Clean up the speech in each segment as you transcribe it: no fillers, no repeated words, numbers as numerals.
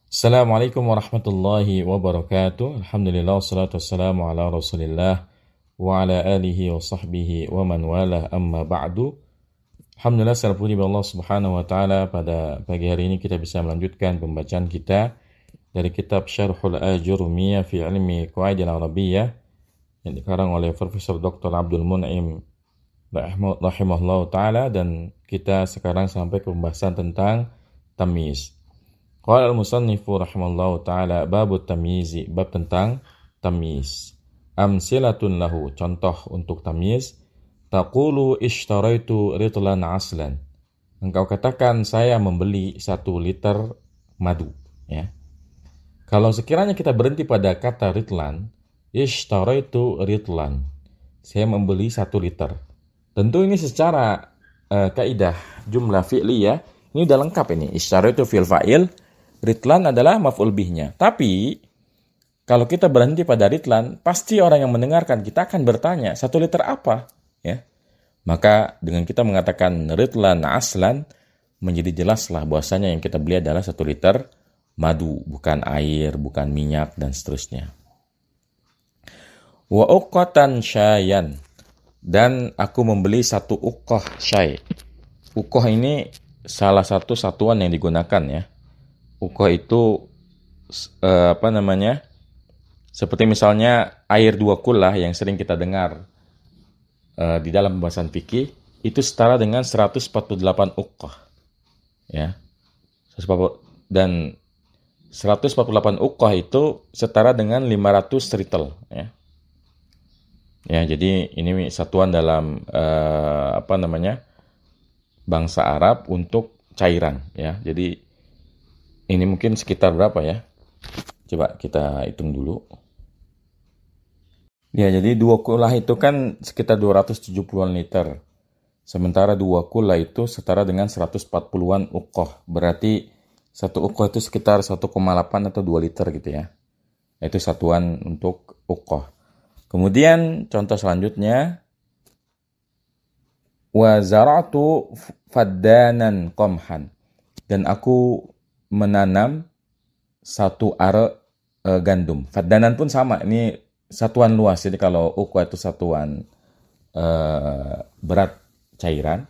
Assalamualaikum warahmatullahi wabarakatuh. Alhamdulillah wassalatu wassalamu ala Rasulillah wa ala alihi wa sahbihi wa man walah amma ba'du. Alhamdulillah segala puji bagi Allah Subhanahu wa taala, pada pagi hari ini kita bisa melanjutkan pembacaan kita dari kitab Syarhul Ajurumiyah fi Ilmi Qawaidil Arabiyyah yang dikarang oleh Profesor Dr. Abdul Mun'im rahimahullah taala, dan kita sekarang sampai ke pembahasan tentang tamyiz. Qala al-musannifu rahimallahu ta'ala babut tamyizi, bab tentang tamyiz. Amsilatun lahu, contoh untuk tamyiz. Taqulu ishtaraitu ritlan aslan. Engkau katakan saya membeli 1 liter madu, ya. Kalau sekiranya kita berhenti pada kata ritlan, ishtaraitu ritlan, saya membeli 1 liter. Tentu ini secara kaidah jumlah fi'liyah ini udah lengkap ini. Ishtaraitu fi'il fa'il, ritlan adalah maf'ul bihnya. Tapi kalau kita berhenti pada ritlan, pasti orang yang mendengarkan kita akan bertanya, 1 liter apa? Ya. Maka dengan kita mengatakan ritlan aslan, menjadi jelaslah bahwasanya yang kita beli adalah 1 liter madu, bukan air, bukan minyak, dan seterusnya. Wa uqatan syayan, dan aku membeli 1 uqah syai. Uqah ini salah satu satuan yang digunakan, ya. Uqah itu seperti misalnya air 2 kullah yang sering kita dengar di dalam pembahasan fikih, itu setara dengan 148 uqah, ya. Dan 148 uqah itu setara dengan 500 ritel, ya. Ya, jadi ini satuan dalam bangsa Arab untuk cairan, ya. Jadi ini mungkin sekitar berapa, ya? Coba kita hitung dulu. Ya, jadi 2 kullah itu kan sekitar 270-an liter. Sementara 2 kullah itu setara dengan 140-an uqah. Berarti 1 uqah itu sekitar 1,8 atau 2 liter gitu, ya. Itu satuan untuk uqah. Kemudian contoh selanjutnya, wa zara'tu faddanan qamhan, dan aku menanam 1 are gandum. Faddanan pun sama, ini satuan luas. Jadi kalau uqah itu satuan berat cairan,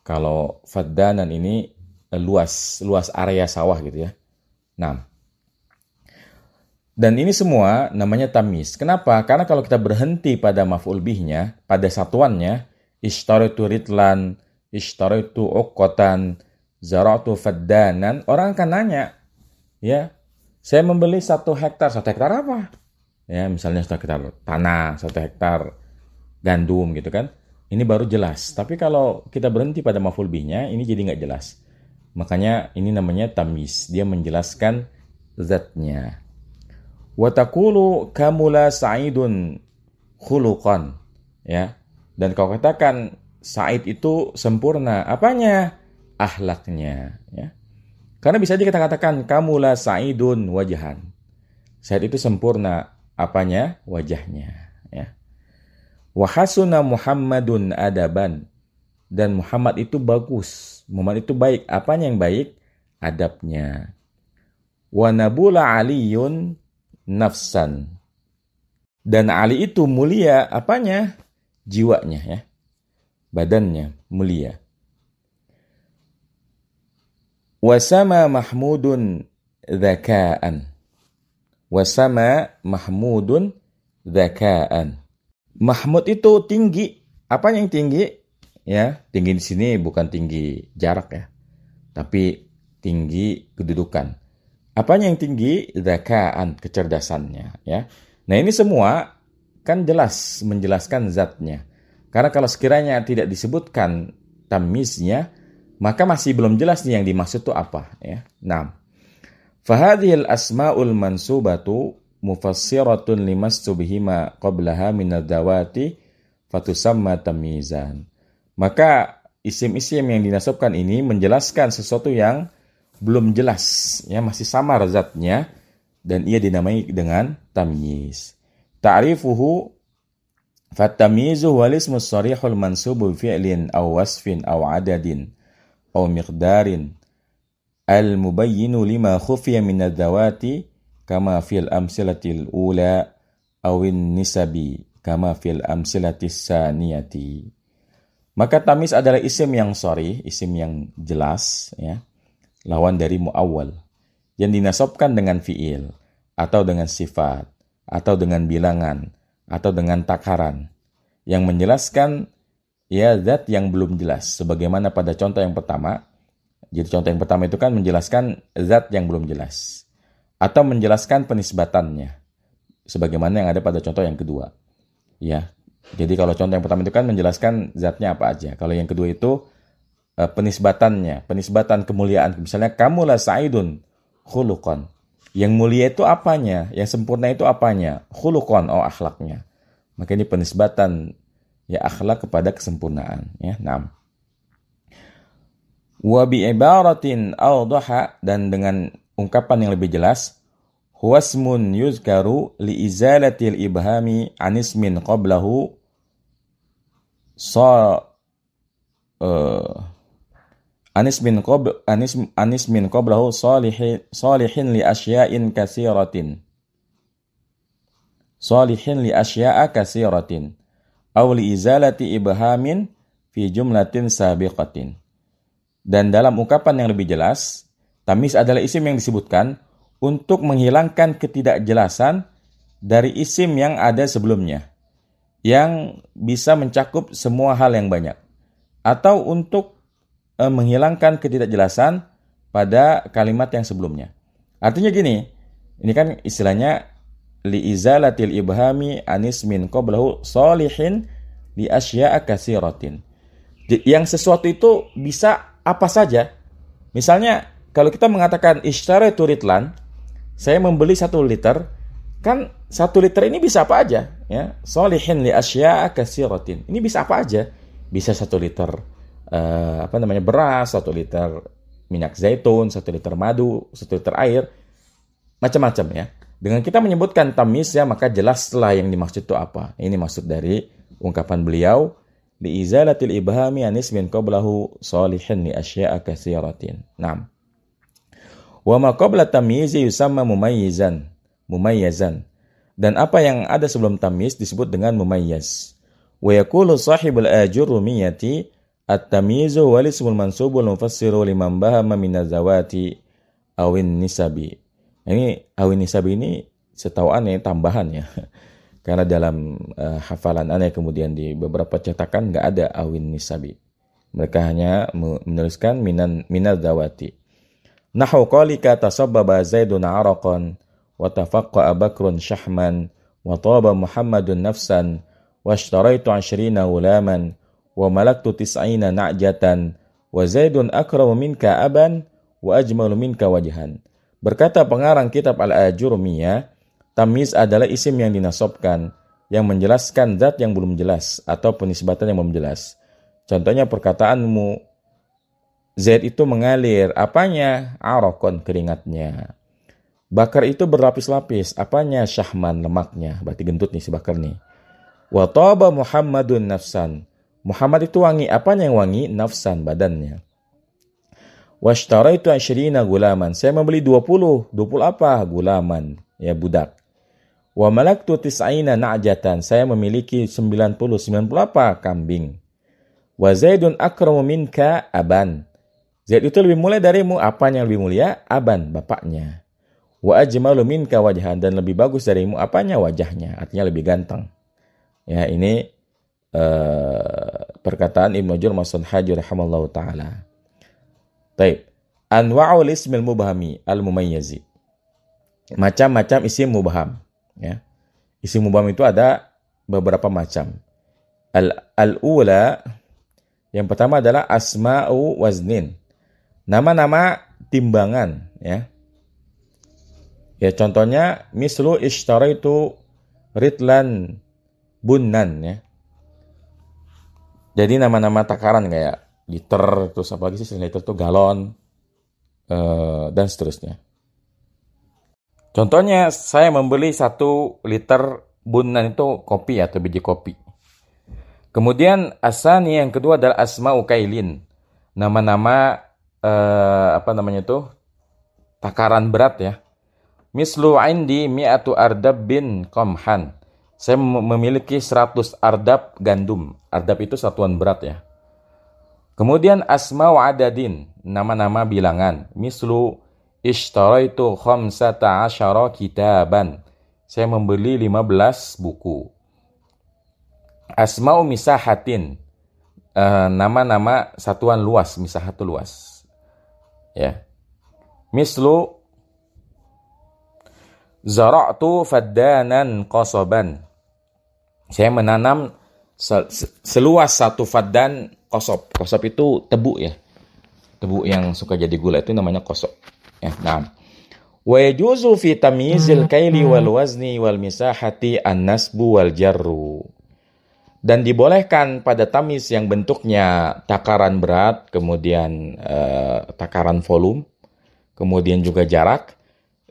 kalau faddanan ini luas area sawah gitu, ya. Nah, dan ini semua namanya tamyiz. Kenapa? Karena kalau kita berhenti pada maf'ul bihnya, pada satuannya, ishtaraitu ritlan, ishtaraitu uqatan, zara'tu faddanan, orang akan nanya, ya, saya membeli 1 hektar. 1 hektar apa? Ya, misalnya 1 hektar tanah, 1 hektar gandum gitu kan. Ini baru jelas. Tapi kalau kita berhenti pada maf'ul bihnya, ini jadi nggak jelas. Makanya ini namanya tamyiz. Dia menjelaskan zatnya. Wa taqulu kamula sa'idun khuluqan, ya. Dan kau katakan Sa'id itu sempurna. Apanya? Akhlaknya, ya. Karena bisa aja kita katakan kamula sa'idun wajahan. Sa'id itu sempurna, apanya? Wajahnya, ya. Wa hasuna Muhammadun adaban, dan Muhammad itu bagus. Muhammad itu baik. Apanya yang baik? Adabnya. Wa nabula aliyun nafsan, dan Ali itu mulia. Apanya? Jiwanya, ya. Badannya mulia. Wasama Mahmudun dzaka'an. Wasama Mahmudun dzaka'an. Mahmud itu tinggi. Apanya yang tinggi? Ya, tinggi di sini bukan tinggi jarak, ya, tapi tinggi kedudukan. Apanya yang tinggi? Dzaka'an, kecerdasannya, ya. Nah, ini semua kan jelas menjelaskan zatnya. Karena kalau sekiranya tidak disebutkan tamyiznya, maka masih belum jelas nih yang dimaksud itu apa, ya. Nah, fahadhil asma'ul mansubatu mufassiratun limasubihima qablaha minadzawati fatusamma tamyizan. Maka isim-isim yang dinasabkan ini menjelaskan sesuatu yang belum jelas, ya, masih samar zatnya, dan ia dinamai dengan tamyiz. Ta'rifuhu fatamyizu wal ismu sharihul mansubu fi'lin aw wasfin aw adadin aw miqdarin al-mubayyinu lima khufiya min ad-dawati kama fil amsilatil ula awin nisabi kama fil amsilatis saniyati. Maka tamyiz adalah isim yang sharih, isim yang jelas, ya, lawan dari muawwal, yang dinasabkan dengan fiil atau dengan sifat atau dengan bilangan atau dengan takaran yang menjelaskan ya zat yang belum jelas, sebagaimana pada contoh yang pertama. Jadi contoh yang pertama itu kan menjelaskan zat yang belum jelas atau menjelaskan penisbatannya, sebagaimana yang ada pada contoh yang kedua. Ya, jadi kalau contoh yang pertama itu kan menjelaskan zatnya apa aja. Kalau yang kedua itu penisbatannya, penisbatan kemuliaan. Misalnya kamu la sa'idun khuluqan. Yang mulia itu apanya? Yang sempurna itu apanya? Khuluqan, oh akhlaknya. Maka ini penisbatan ya akhlak kepada kesempurnaan. Ya, 6. Wa bi ibaratin awdaha, dan dengan ungkapan yang lebih jelas, huwasmun yuzkaru li izalatil ibhami anismin qablahu anismin qablahu salihin li asya'in katsiratin aw li izalati ibhamin fi jumlatin sabiqatin. Dan dalam ungkapan yang lebih jelas, tamyiz adalah isim yang disebutkan untuk menghilangkan ketidakjelasan dari isim yang ada sebelumnya, yang bisa mencakup semua hal yang banyak, atau untuk menghilangkan ketidakjelasan pada kalimat yang sebelumnya. Artinya gini, ini kan istilahnya li izalatil ibhami anismin qablahu salihin li asya'a katsiratin. Yang sesuatu itu bisa apa saja. Misalnya kalau kita mengatakan ishtaraitu ritlan, saya membeli 1 liter, kan 1 liter ini bisa apa aja, ya. Sholihin li asya'a katsiratin. Ini bisa apa aja? Bisa 1 liter beras, 1 liter minyak zaitun, 1 liter madu, 1 liter air, macam-macam, ya. Dengan kita menyebutkan tamyiz, ya, maka jelaslah yang dimaksud itu apa. Ini maksud dari ungkapan beliau, li izalatil ibhami anismin qablahu salihin li asya'a katsiratin. 6. Wa ma qabla tamyizi yusamma mumayyizan. Dan apa yang ada sebelum tamyiz disebut dengan mumayyiz. Wa yaqulu sahibul ajurumiyati at-tamyizu wal ismul mansubul mufassiru liman bahama min az-zawati awin nisabi. Ini awin nisabi ini setahu aneh tambahan, ya. Karena dalam hafalan aneh kemudian di beberapa cetakan nggak ada awin nisabi. Mereka hanya menuliskan minal dawati. Nahu qalika tasabbaba Zaidun araqan wa tafaqqa Bakrun syahman wa taba Muhammadun nafsan wa ishtaraitu 20 ulaman wa malaktu 90 na'jatan wa Zaidun akramu minka aban wa ajmalu minka wajhan. Berkata pengarang kitab Al-Ajurumiyah, tamyiz adalah isim yang dinasabkan, yang menjelaskan zat yang belum jelas atau penisbatan yang belum jelas. Contohnya perkataanmu, Zaid itu mengalir, apanya? Araqon, keringatnya. Bakar itu berlapis-lapis, apanya? Syahman, lemaknya. Berarti gendut nih si Bakar nih. Wa taba Muhammadun nafsan. Muhammad itu wangi, apanya yang wangi? Nafsan, badannya. Wa ishtaraitu 20 gulaman. Saya membeli 20 apa? Gulaman, ya, budak. Wa malaktu 90 na'jatan. Saya memiliki 90 apa? Kambing. Wa Zaidun akramu minka aban. Zaid itu lebih mulia darimu. Apanya yang lebih mulia? Aban, bapaknya. Wa ajmalu minka wajhan. Dan lebih bagus darimu. Apanya? Wajahnya. Artinya lebih ganteng. Ya, ini perkataan Ibnu Jurr Mas'ud-Haji rahimallahu ta'ala. Taib. Anwa'ul ismil mubhami al-mumayyizi. Macam-macam isim mubham. Ya. Isim mubham itu ada beberapa macam. Al-ula, yang pertama adalah asma'u waznin. Nama-nama timbangan, ya. Ya, contohnya mislu ishtaraitu ritlan bunnan, ya. Jadi nama-nama takaran kayak liter, terus apa lagi sih selain liter itu galon, dan seterusnya. Contohnya saya membeli 1 liter bunnan itu kopi atau biji kopi. Kemudian asani yang kedua adalah asma'u kailin. Nama-nama takaran berat ya. Mislu indi mi'atu ardab bin qamhan. Saya memiliki 100 ardab gandum. Ardab itu satuan berat ya. Kemudian asma'u adadin, nama-nama bilangan. Mislu ishtaraitu khamsata asyara kitaban. Saya membeli 15 buku. Asma'u misahatin, nama-nama satuan luas, misahatu luas. Ya. Mislu zara'tu faddanan qasaban. Saya menanam seluas satu faddan qasab. Qasab itu tebu ya. Tebu yang suka jadi gula itu namanya qasab. Ya, nah. Wa yajuzu fi tamyizil kaili wal wazni wal misahati an-nasbu wal jarru. Dan dibolehkan pada tamyiz yang bentuknya takaran berat, kemudian takaran volume, kemudian juga jarak.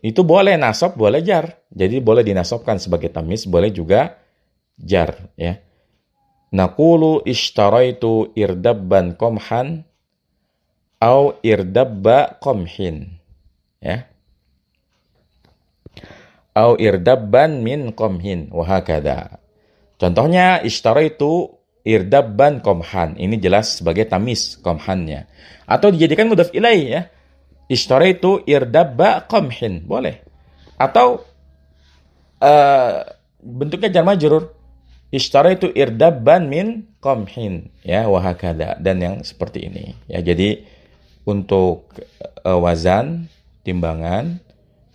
Itu boleh nasab, boleh jar. Jadi boleh dinasabkan sebagai tamyiz, boleh juga jar ya. Naqulu ishtaraitu irdabban qamhan au irdabba qamhin ya. Au irdabban min qamhin wa hakadha. Contohnya ishtaraitu irdabban qamhan. Ini jelas sebagai tamyiz qamhannya. Atau dijadikan mudhaf ilaih ya. Ishtaraitu irdabba qamhin, boleh. Atau bentuknya jar majrur. Ishtaraitu irdabban min qamhin ya, wa hakadha, dan yang seperti ini ya. Jadi untuk wazan, timbangan,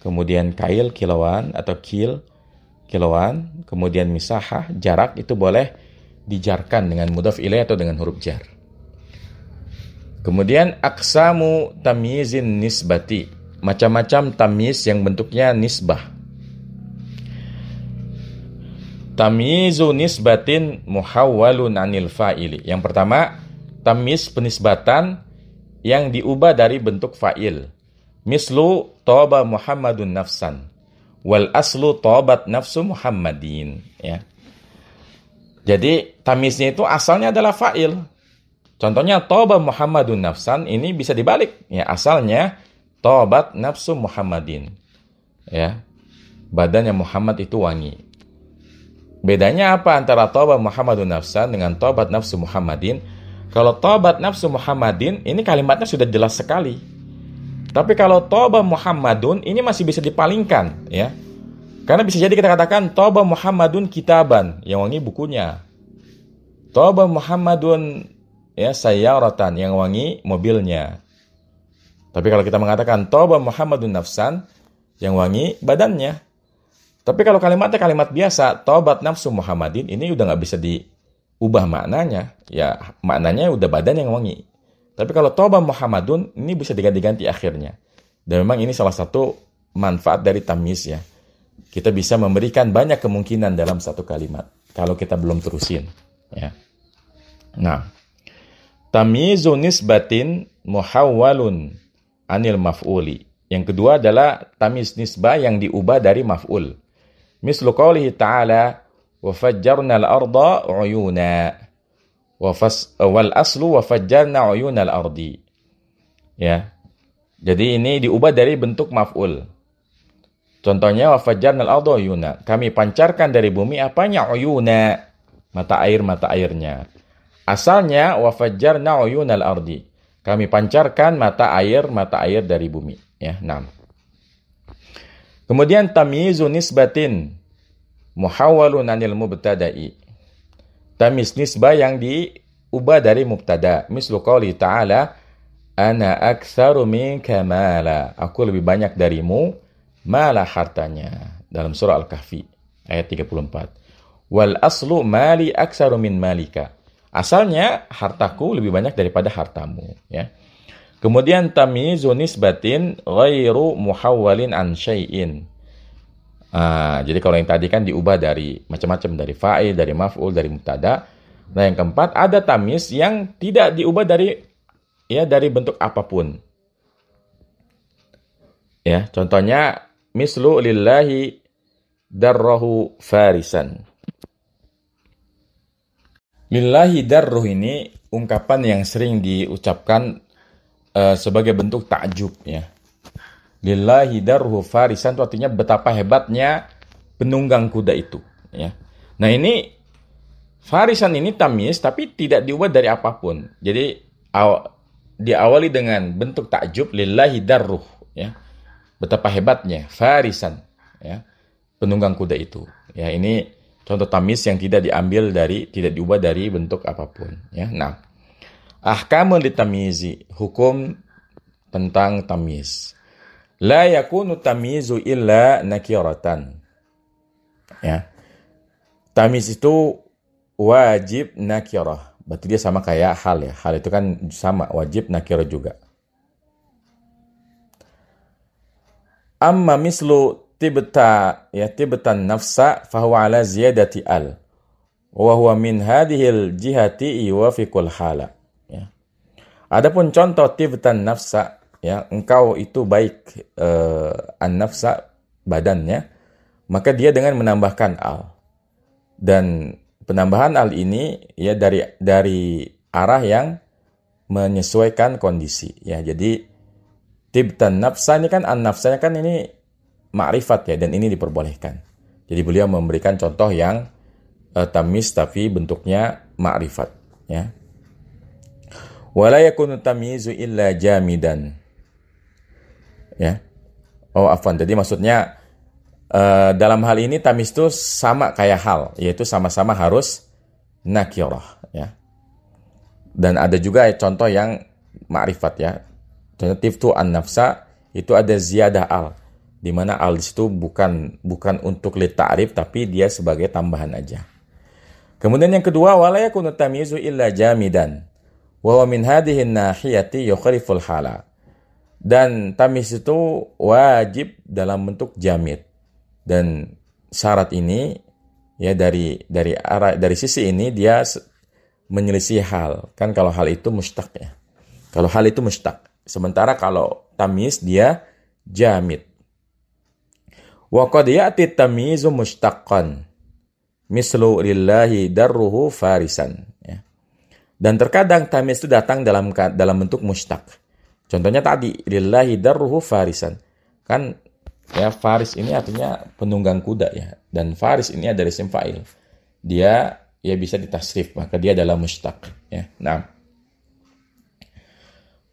kemudian kail kiloan atau kiloan, kemudian misahah jarak, itu boleh dijarkan dengan mudhaf ilaih atau dengan huruf jar. Kemudian aqsamu tamyizin nisbati, macam-macam tamyiz yang bentuknya nisbah. Tamyizu nisbatin muhawwalun anil fa'ili. Yang pertama, tamyiz penisbatan yang diubah dari bentuk fa'il. Mislu taba Muhammadun nafsan wal aslu tabat nafsu Muhammadin ya. Jadi tamyiznya itu asalnya adalah fa'il. Contohnya taba Muhammadun nafsan, ini bisa dibalik ya, asalnya tabat nafsu Muhammadin ya. Badannya Muhammad itu wangi. Bedanya apa antara taba Muhammadun nafsan dengan tabat nafsu Muhammadin? Kalau tabat nafsu Muhammadin, ini kalimatnya sudah jelas sekali. Tapi kalau taba Muhammadun, ini masih bisa dipalingkan ya. Karena bisa jadi kita katakan taba Muhammadun kitaban, yang wangi bukunya. Taba Muhammadun ya sayyaratan, yang wangi mobilnya. Tapi kalau kita mengatakan taba Muhammadun nafsan, yang wangi badannya. Tapi kalau kalimatnya kalimat biasa, tobat nafsu Muhammadin, ini udah nggak bisa diubah maknanya. Ya, maknanya udah badan yang wangi. Tapi kalau tobat Muhammadun, ini bisa diganti-ganti akhirnya. Dan memang ini salah satu manfaat dari tamyiz ya. Kita bisa memberikan banyak kemungkinan dalam satu kalimat. Kalau kita belum terusin. Ya. Nah, tamyizu nisbatin muhawwalun anil maf'uli. Yang kedua adalah tamyiz nisbah yang diubah dari maf'ul. Mislu qawlihi ta'ala wa fajjarna al-arda uyuna wal aslu wa fajjarna uyuna al-ardi ya. Jadi ini diubah dari bentuk maf'ul. Contohnya wa fajjarna al-arda uyuna, kami pancarkan dari bumi apanya? Uyuna, mata airnya. Asalnya wa fajjarna uyuna al-ardi, kami pancarkan mata air dari bumi ya. Nah, kemudian tamyizu nisbatin muhawwalun anil mubtada'i. Tamyiz nisbah yang diubah dari mubtada. Mislu qouli ta'ala ana aktsaru minka mala. Aku lebih banyak darimu mala hartanya. Dalam surah Al-Kahfi ayat 34. Wal aslu mali aktsaru min malika. Asalnya hartaku lebih banyak daripada hartamu ya. Kemudian tamyizu nisbatin ghairu muhawwalin an syai'in. Jadi kalau yang tadi kan diubah dari macam-macam, dari fa'il, dari maf'ul, dari mubtada. Nah, yang keempat ada tamyiz yang tidak diubah dari bentuk apapun. Ya, contohnya mislu lillahi darrahu farisan. Lillahi darruh ini ungkapan yang sering diucapkan sebagai bentuk ta'jub ya. Lillahi darruhu farisan itu artinya betapa hebatnya penunggang kuda itu. Ya. Nah ini farisan ini tamyiz tapi tidak diubah dari apapun. Jadi diawali dengan bentuk takjub lillahi darruh. Ya. Betapa hebatnya farisan. Ya. Penunggang kuda itu. Ya ini contoh tamyiz yang tidak diubah dari bentuk apapun. Ya. Nah, ahkamul litamyizi, hukum tentang tamyiz. La yakunu tamyizu illa nakiratan. Ya. Tamyiz itu wajib nakirah. Berarti dia sama kayak hal ya. Hal itu kan sama, wajib nakirah juga. Amma mislu tibtan nafsa fahuwa ala ziyadati al. Wa huwa min hadhil jihati yuwafiqul hala. Ya. Adapun contoh tibtan nafsa, ya, engkau itu baik an-nafsa badannya, maka dia dengan menambahkan al. Dan penambahan al ini ya dari arah yang menyesuaikan kondisi. Ya, jadi tibtan nafsa ini kan an-nafsanya kan ini ma'rifat ya, dan ini diperbolehkan. Jadi beliau memberikan contoh yang tamyiz tapi bentuknya ma'rifat, ya. Wala yakunu tamyizu illa jamidan. Ya. Oh, afwan. Jadi maksudnya dalam hal ini tamyiz itu sama kayak hal, yaitu sama-sama harus nakirah, ya. Dan ada juga contoh yang ma'rifat, ya. Contoh tiftu an-nafsa itu ada ziyadah al, di mana al itu bukan untuk li ta'rif tapi dia sebagai tambahan aja. Kemudian yang kedua, wala yakunu tamyizu illa jamidan. Wa huwa min hadhihi an-nahiyati yukhaliful hala. Dan tamyiz itu wajib dalam bentuk jamid. Dan syarat ini ya dari sisi ini dia menyelisih hal. Kan kalau hal itu mustaq ya. Kalau hal itu mustaq. Sementara kalau tamyiz dia jamid. Wa qad ya'ti tamyizu mustaqqan. Mislu lillahi darruhu farisan. Ya. Dan terkadang tamyiz itu datang dalam bentuk mustaq. Contohnya tadi, lillahi darruhu farisan. Kan ya faris ini artinya penunggang kuda ya. Dan faris ini adalah isim fa'il. Dia ya bisa ditasrif, maka dia adalah mustaq. Ya. Nah.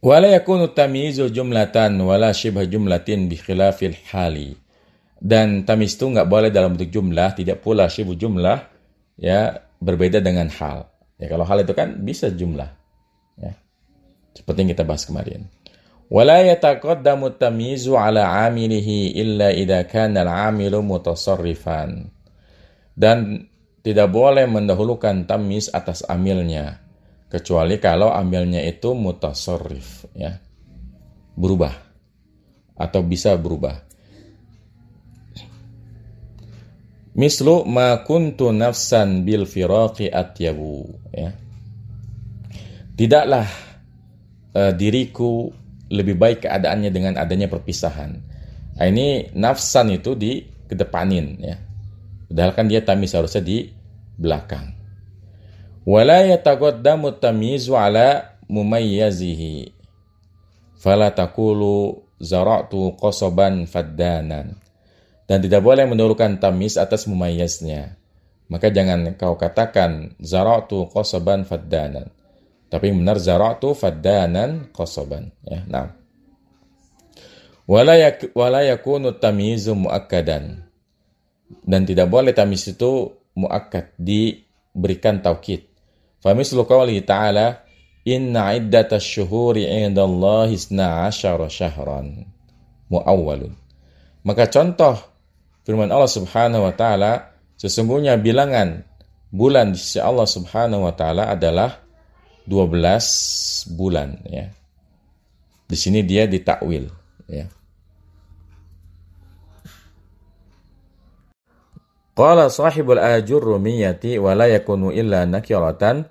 Wala yakunu tamyizu jumlatan wala shibha jumlatin bi khilafil hali. Dan tamyiz itu nggak boleh dalam bentuk jumlah, tidak pula syibhu jumlah, ya, berbeda dengan hal. Ya, kalau hal itu kan bisa jumlah. Ya. Seperti yang kita bahas kemarin. Wala yataqaddamu tamyizu ala amilihi illa idza kana al-amilu mutasarrifan. Dan tidak boleh mendahulukan tamyiz atas amilnya, kecuali kalau amilnya itu mutasarrif, ya. Berubah atau bisa berubah. Mislu ma kuntu nafsan bil firaqi atyabu, ya. Tidaklah diriku lebih baik keadaannya dengan adanya perpisahan. Nah, ini nafsan itu dikedepanin, ya. Padahal kan dia tamyiz harusnya di belakang. Wala yataqaddamu tamyizu ala mumayyazihi. Fala taqulu zara'tu qasaban faddanan. Dan tidak boleh mendahulukan tamyiz atas mumayyaznya. Maka jangan kau katakan zara'tu qasaban faddanan. Tapi benar zara'tu faddanan qasaban. Ya, nah. Wala yakunu tamyizu muakkadan. Dan tidak boleh tamyiz itu muakkad, diberikan taukid. Fa mislu qouli ta'ala inna iddatash syuhuri 'indallahi 12 syahran muawwalun. Maka contoh firman Allah Subhanahu wa taala, sesungguhnya bilangan bulan di sisi Allah Subhanahu wa taala adalah 12 bulan, ya. Di sini dia ditakwil, ya. Qala sahibul ajurrumiyati wa la yakunu illa nakiratan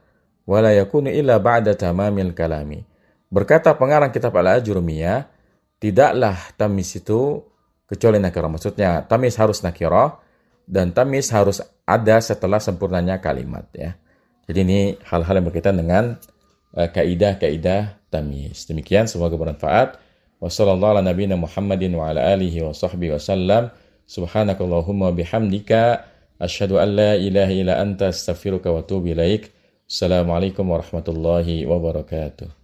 wa la yakunu illa ba'da tamamil kalami. Berkata pengarang kitab Al-Ajurrumiyah, tidaklah tamyiz itu kecuali nakirah. Maksudnya tamyiz harus nakirah dan tamyiz harus ada setelah sempurnanya kalimat, ya. Jadi ini hal-hal yang berkaitan dengan kaidah-kaidah tamyiz. Demikian, semoga bermanfaat. Wa sallallahu ala nabiyina Muhammadin wa ala alihi wa sahbihi wasallam. Subhanakallahumma bihamdika asyhadu an la ilaha illa anta astaghfiruka wa atubu ilaik. Assalamualaikum warahmatullahi wabarakatuh.